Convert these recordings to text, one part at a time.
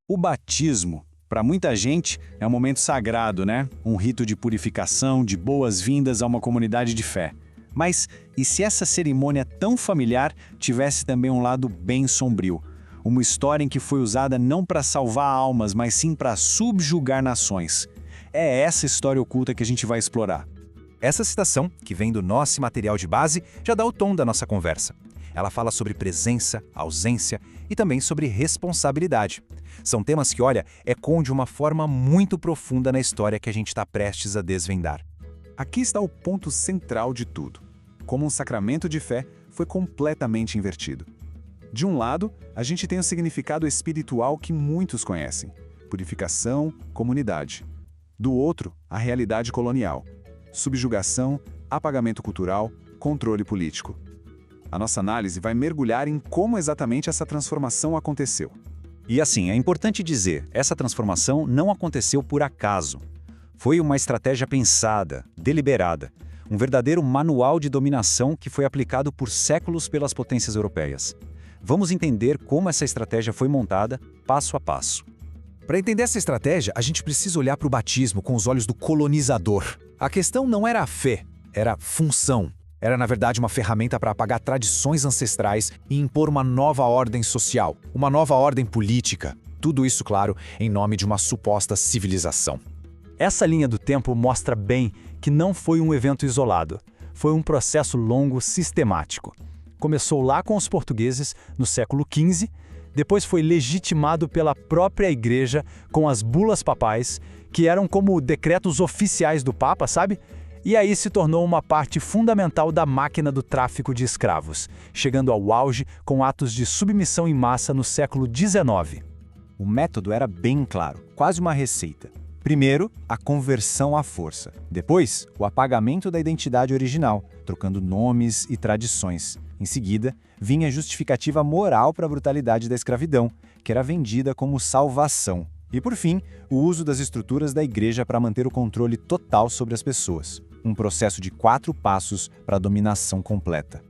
O batismo, para muita gente, é um momento sagrado, né? Um rito de purificação, de boas-vindas a uma comunidade de fé. Mas e se essa cerimônia tão familiar tivesse também um lado bem sombrio? Uma história em que foi usada não para salvar almas, mas sim para subjugar nações. É essa história oculta que a gente vai explorar. Essa citação, que vem do nosso material de base, já dá o tom da nossa conversa. Ela fala sobre presença, ausência e também sobre responsabilidade. São temas que, olha, ecoam de uma forma muito profunda na história que a gente está prestes a desvendar. Aqui está o ponto central de tudo. Como um sacramento de fé foi completamente invertido. De um lado, a gente tem o significado espiritual que muitos conhecem: purificação, comunidade. Do outro, a realidade colonial: subjugação, apagamento cultural, controle político. A nossa análise vai mergulhar em como exatamente essa transformação aconteceu. E assim, é importante dizer, essa transformação não aconteceu por acaso. Foi uma estratégia pensada, deliberada, um verdadeiro manual de dominação que foi aplicado por séculos pelas potências europeias. Vamos entender como essa estratégia foi montada, passo a passo. Para entender essa estratégia, a gente precisa olhar para o batismo com os olhos do colonizador. A questão não era a fé, era a função. Era, na verdade, uma ferramenta para apagar tradições ancestrais e impor uma nova ordem social, uma nova ordem política. Tudo isso, claro, em nome de uma suposta civilização. Essa linha do tempo mostra bem que não foi um evento isolado. Foi um processo longo, sistemático. Começou lá com os portugueses, no século XV, depois foi legitimado pela própria Igreja com as bulas papais, que eram como decretos oficiais do Papa, sabe? E aí se tornou uma parte fundamental da máquina do tráfico de escravos, chegando ao auge com atos de submissão em massa no século XIX. O método era bem claro, quase uma receita. Primeiro, a conversão à força. Depois, o apagamento da identidade original, trocando nomes e tradições. Em seguida, vinha a justificativa moral para a brutalidade da escravidão, que era vendida como salvação. E por fim, o uso das estruturas da igreja para manter o controle total sobre as pessoas. Um processo de 4 passos para a dominação completa.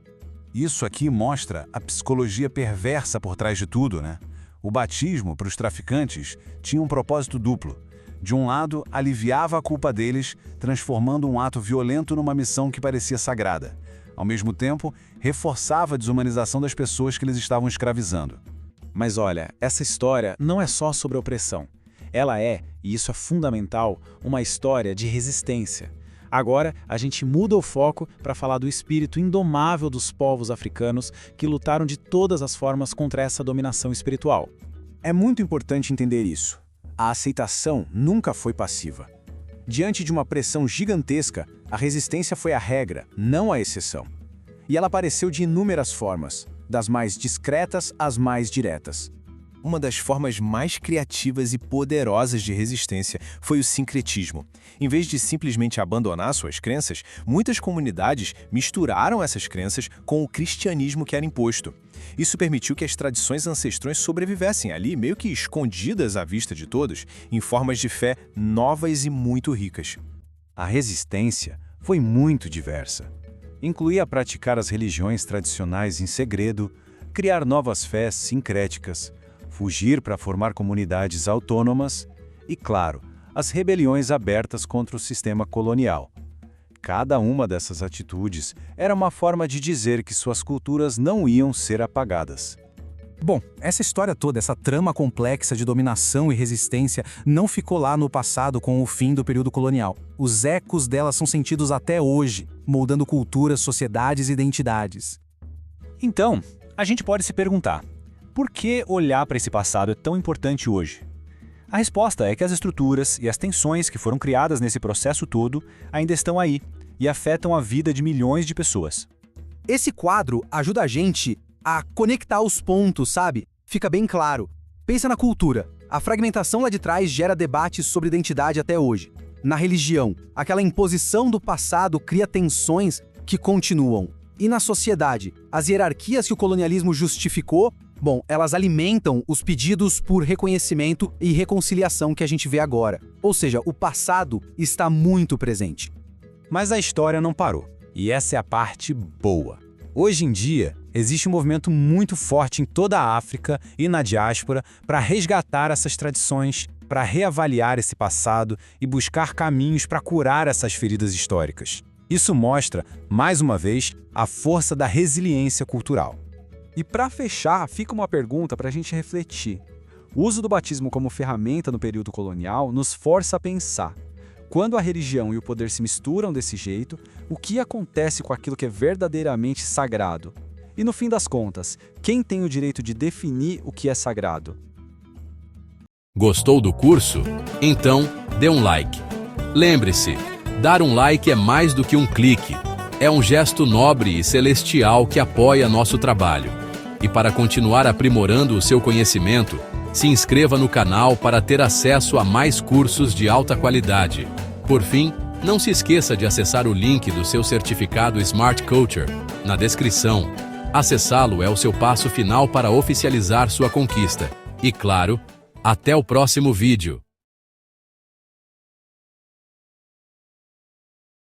Isso aqui mostra a psicologia perversa por trás de tudo, né? O batismo, para os traficantes, tinha um propósito duplo. De um lado, aliviava a culpa deles, transformando um ato violento numa missão que parecia sagrada. Ao mesmo tempo, reforçava a desumanização das pessoas que eles estavam escravizando. Mas olha, essa história não é só sobre opressão. Ela é, e isso é fundamental, uma história de resistência. Agora, a gente muda o foco para falar do espírito indomável dos povos africanos que lutaram de todas as formas contra essa dominação espiritual. É muito importante entender isso. A aceitação nunca foi passiva. Diante de uma pressão gigantesca, a resistência foi a regra, não a exceção. E ela apareceu de inúmeras formas, das mais discretas às mais diretas. Uma das formas mais criativas e poderosas de resistência foi o sincretismo. Em vez de simplesmente abandonar suas crenças, muitas comunidades misturaram essas crenças com o cristianismo que era imposto. Isso permitiu que as tradições ancestrais sobrevivessem ali, meio que escondidas à vista de todos, em formas de fé novas e muito ricas. A resistência foi muito diversa. Incluía praticar as religiões tradicionais em segredo, criar novas fés sincréticas, fugir para formar comunidades autônomas e, claro, as rebeliões abertas contra o sistema colonial. Cada uma dessas atitudes era uma forma de dizer que suas culturas não iam ser apagadas. Bom, essa história toda, essa trama complexa de dominação e resistência não ficou lá no passado com o fim do período colonial. Os ecos dela são sentidos até hoje, moldando culturas, sociedades e identidades. Então, a gente pode se perguntar: por que olhar para esse passado é tão importante hoje? A resposta é que as estruturas e as tensões que foram criadas nesse processo todo ainda estão aí e afetam a vida de milhões de pessoas. Esse quadro ajuda a gente a conectar os pontos, sabe? Fica bem claro. Pensa na cultura. A fragmentação lá de trás gera debates sobre identidade até hoje. Na religião, aquela imposição do passado cria tensões que continuam. E na sociedade, as hierarquias que o colonialismo justificou, bom, elas alimentam os pedidos por reconhecimento e reconciliação que a gente vê agora. Ou seja, o passado está muito presente. Mas a história não parou. E essa é a parte boa. Hoje em dia, Existe um movimento muito forte em toda a África e na diáspora para resgatar essas tradições, para reavaliar esse passado e buscar caminhos para curar essas feridas históricas. Isso mostra, mais uma vez, a força da resiliência cultural. E para fechar, fica uma pergunta para a gente refletir. O uso do batismo como ferramenta no período colonial nos força a pensar. Quando a religião e o poder se misturam desse jeito, o que acontece com aquilo que é verdadeiramente sagrado? E no fim das contas, quem tem o direito de definir o que é sagrado? Gostou do curso? Então, dê um like. Lembre-se, dar um like é mais do que um clique. É um gesto nobre e celestial que apoia nosso trabalho. E para continuar aprimorando o seu conhecimento, se inscreva no canal para ter acesso a mais cursos de alta qualidade. Por fim, não se esqueça de acessar o link do seu certificado Smart Coacher na descrição. Acessá-lo é o seu passo final para oficializar sua conquista. E claro, até o próximo vídeo!